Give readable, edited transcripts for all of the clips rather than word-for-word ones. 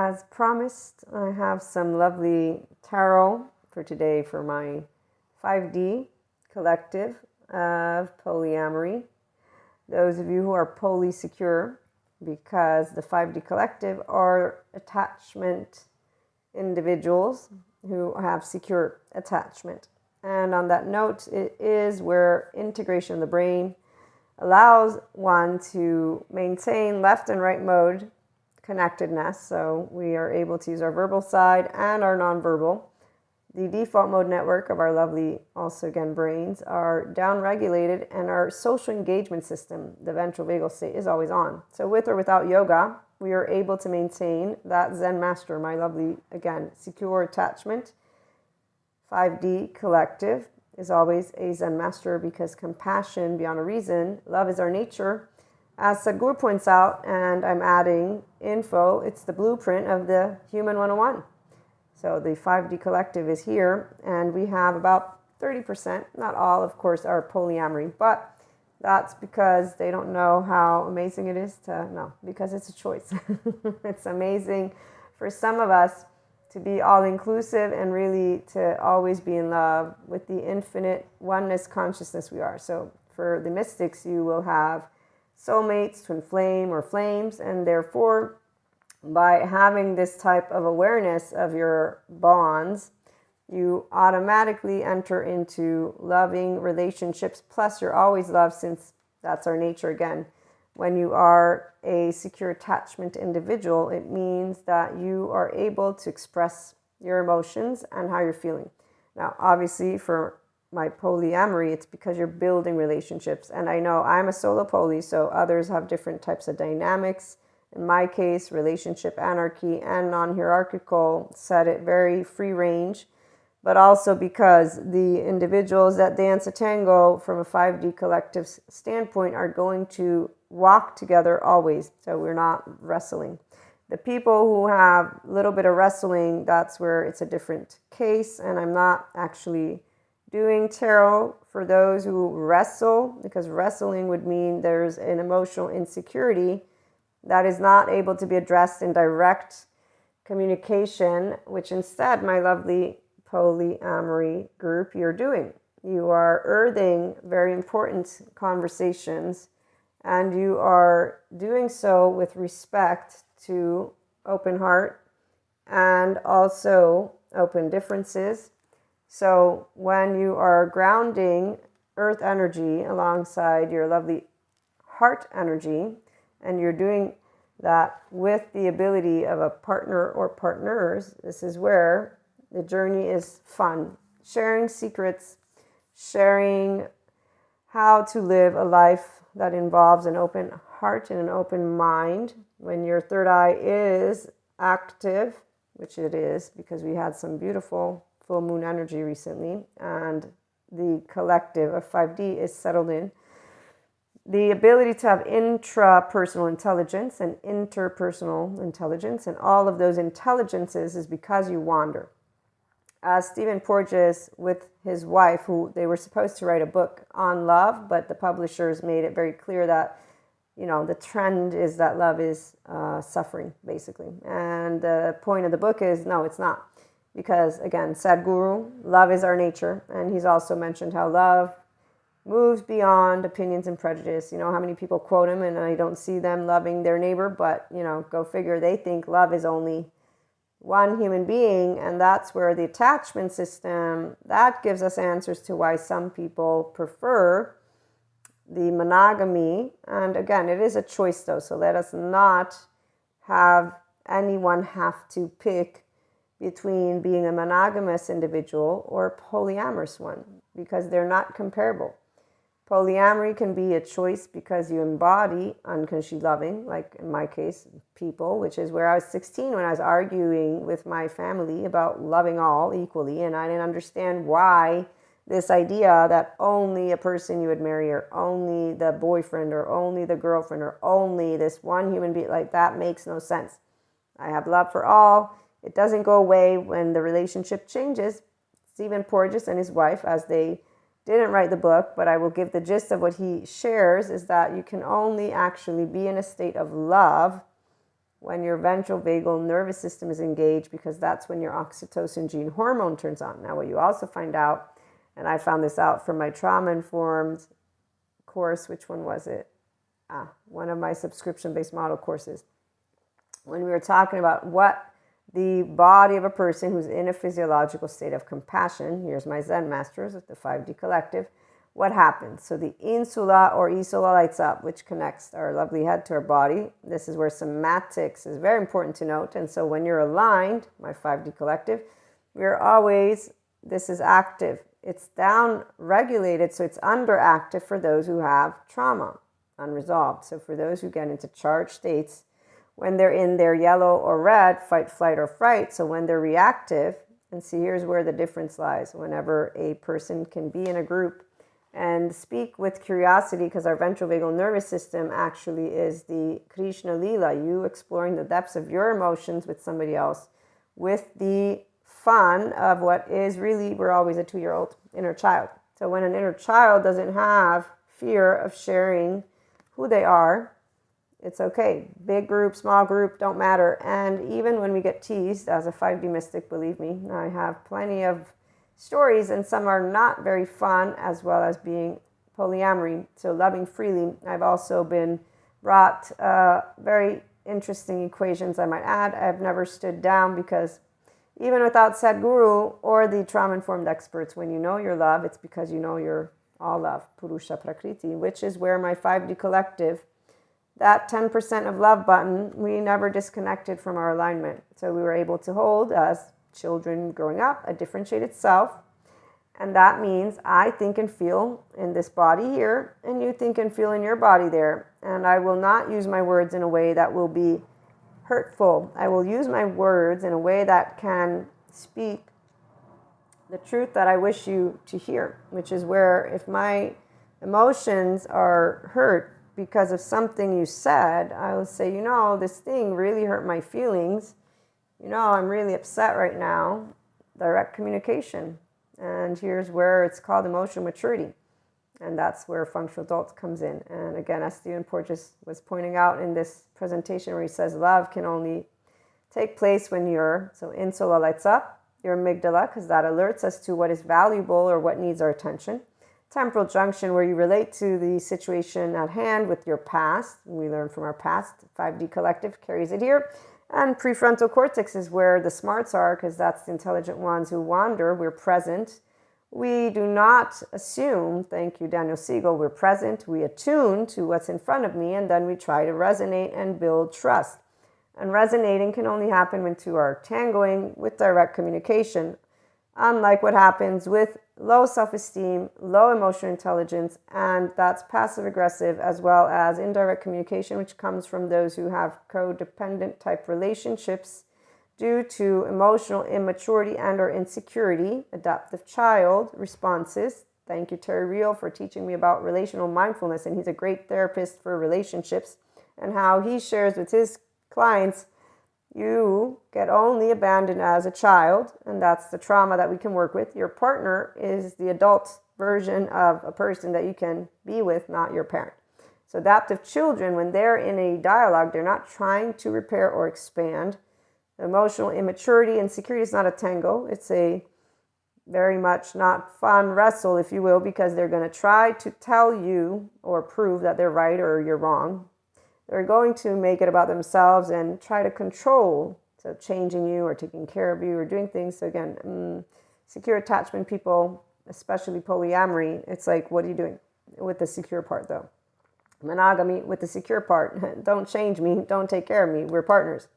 As promised, I have some lovely tarot for today for my 5D collective of polyamory. Those of you who are polysecure, because the 5D collective are attachment individuals who have secure attachment. And on that note, it is where integration of the brain allows one to maintain left and right mode connectedness. So we are able to use our verbal side and our nonverbal. The default mode network of our lovely, also again, brains are down-regulated, and our social engagement system, the ventral vagal state, is always on. So with or without yoga, we are able to maintain that Zen master, my lovely, again, secure attachment. 5D collective is always a Zen master, because compassion beyond a reason, love is our nature. As Sadhguru points out, and I'm adding info, it's the blueprint of the Human 101. So the 5D collective is here, and we have about 30%, not all, of course, are polyamory, but that's because they don't know how amazing it is to know, because it's a choice. It's amazing for some of us to be all-inclusive and really to always be in love with the infinite oneness consciousness we are. So for the mystics, you will have soulmates, twin flame, or flames, and therefore, by having this type of awareness of your bonds, you automatically enter into loving relationships. Plus, you're always loved, since that's our nature again. When you are a secure attachment individual, it means that you are able to express your emotions and how you're feeling. Now, obviously, for my polyamory, it's because you're building relationships. And I know I'm a solo poly, so others have different types of dynamics. In my case, relationship anarchy and non-hierarchical set it very free range, but also because the individuals that dance a tango from a 5D collective standpoint are going to walk together always. So we're not wrestling. The people who have a little bit of wrestling, that's where it's a different case. And I'm not actually doing tarot for those who wrestle, because wrestling would mean there's an emotional insecurity that is not able to be addressed in direct communication, which instead, my lovely polyamory group, you're doing. You are earthing very important conversations, and you are doing so with respect to open heart and also open differences. So when you are grounding earth energy alongside your lovely heart energy, and you're doing that with the ability of a partner or partners, this is where the journey is fun. Sharing secrets, sharing how to live a life that involves an open heart and an open mind. When your third eye is active, which it is, because we had some beautiful full moon energy recently, and the collective of 5D is settled in. The ability to have intrapersonal intelligence and interpersonal intelligence, and all of those intelligences, is because you wander. As Stephen Porges with his wife, who they were supposed to write a book on love, but the publishers made it very clear that, you know, the trend is that love is suffering, basically. And the point of the book is, no, it's not. Because, again, Sadhguru, love is our nature. And he's also mentioned how love moves beyond opinions and prejudice. You know, how many people quote him, and I don't see them loving their neighbor, but, you know, go figure, they think love is only one human being. And that's where the attachment system, that gives us answers to why some people prefer the monogamy. And again, it is a choice though, so let us not have anyone have to pick between being a monogamous individual or a polyamorous one, because they're not comparable. Polyamory can be a choice because you embody unconsciously loving, like in my case, people, which is where I was 16 when I was arguing with my family about loving all equally, and I didn't understand why this idea that only a person you would marry, or only the boyfriend, or only the girlfriend, or only this one human being, like that makes no sense. I have love for all. It doesn't go away when the relationship changes. Stephen Porges and his wife, as they didn't write the book, but I will give the gist of what he shares, is that you can only actually be in a state of love when your ventral vagal nervous system is engaged, because that's when your oxytocin gene hormone turns on. Now, what you also find out, and I found this out from my trauma-informed course, which one was it? One of my subscription-based model courses. When we were talking about what the body of a person who's in a physiological state of compassion, here's my Zen masters of the 5D collective, what happens? So the insula or isola lights up, which connects our lovely head to our body. This is where somatics is very important to note. And so when you're aligned, my 5D collective, we're always, this is active. It's down regulated, so it's underactive for those who have trauma, unresolved. So for those who get into charged states, when they're in their yellow or red, fight, flight, or fright. So when they're reactive, and see, here's where the difference lies. Whenever a person can be in a group and speak with curiosity, because our ventral vagal nervous system actually is the Krishna Lila, you exploring the depths of your emotions with somebody else, with the fun of what is really, we're always a 2-year-old inner child. So when an inner child doesn't have fear of sharing who they are, it's okay. Big group, small group, don't matter. And even when we get teased as a 5D mystic, believe me, I have plenty of stories, and some are not very fun, as well as being polyamory, so loving freely. I've also been brought very interesting equations, I might add. I've never stood down, because even without Sadhguru or the trauma-informed experts, when you know your love, it's because you know you're all love, Purusha Prakriti, which is where my 5D collective, that 10% of love button, we never disconnected from our alignment. So we were able to hold, as children growing up, a differentiated self. And that means I think and feel in this body here, and you think and feel in your body there. And I will not use my words in a way that will be hurtful. I will use my words in a way that can speak the truth that I wish you to hear, which is where if my emotions are hurt because of something you said, I will say, this thing really hurt my feelings. I'm really upset right now. Direct communication. And here's where it's called emotional maturity. And that's where functional adults comes in. And again, as Stephen Porges was pointing out in this presentation, where he says love can only take place when so insula lights up, your amygdala, because that alerts us to what is valuable or what needs our attention. Temporal junction, where you relate to the situation at hand with your past. We learn from our past. 5D collective carries it here. And prefrontal cortex is where the smarts are, because that's the intelligent ones who wander. We're present. We do not assume, thank you, Daniel Siegel, we're present. We attune to what's in front of me, and then we try to resonate and build trust. And resonating can only happen when two are tangoing with direct communication, unlike what happens with low self-esteem, low emotional intelligence, and that's passive-aggressive, as well as indirect communication, which comes from those who have codependent type relationships due to emotional immaturity and or insecurity. Adaptive child responses. Thank you, Terry Real, for teaching me about relational mindfulness, and he's a great therapist for relationships, and how he shares with his clients, you get only abandoned as a child, and that's the trauma that we can work with. Your partner is the adult version of a person that you can be with, not your parent. So adaptive children, when they're in a dialogue, they're not trying to repair or expand. Emotional immaturity and security is not a tango. It's a very much not fun wrestle, if you will, because they're going to try to tell you or prove that they're right or you're wrong. They're going to make it about themselves and try to control, so changing you or taking care of you or doing things. So again, secure attachment people, especially polyamory, it's like, what are you doing with the secure part though? Monogamy with the secure part, don't change me, don't take care of me, we're partners.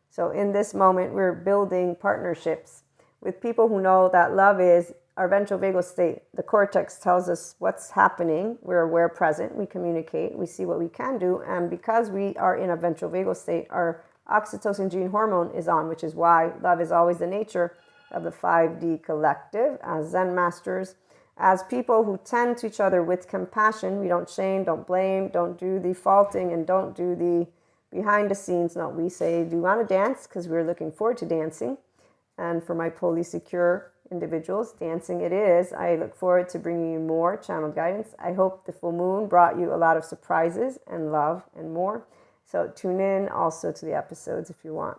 So in this moment, we're building partnerships with people who know that love is our ventral vagal state. The cortex tells us what's happening. We're aware, present. We communicate. We see what we can do. And because we are in a ventral vagal state, our oxytocin gene hormone is on, which is why love is always the nature of the 5D collective. As Zen masters, as people who tend to each other with compassion, we don't shame, don't blame, don't do the faulting, and don't do the behind the scenes. No, we say, do you want to dance? Because we're looking forward to dancing. And for my polysecure individuals, dancing it is. I look forward to bringing you more channel guidance. I hope the full moon brought you a lot of surprises and love and more. So tune in also to the episodes if you want.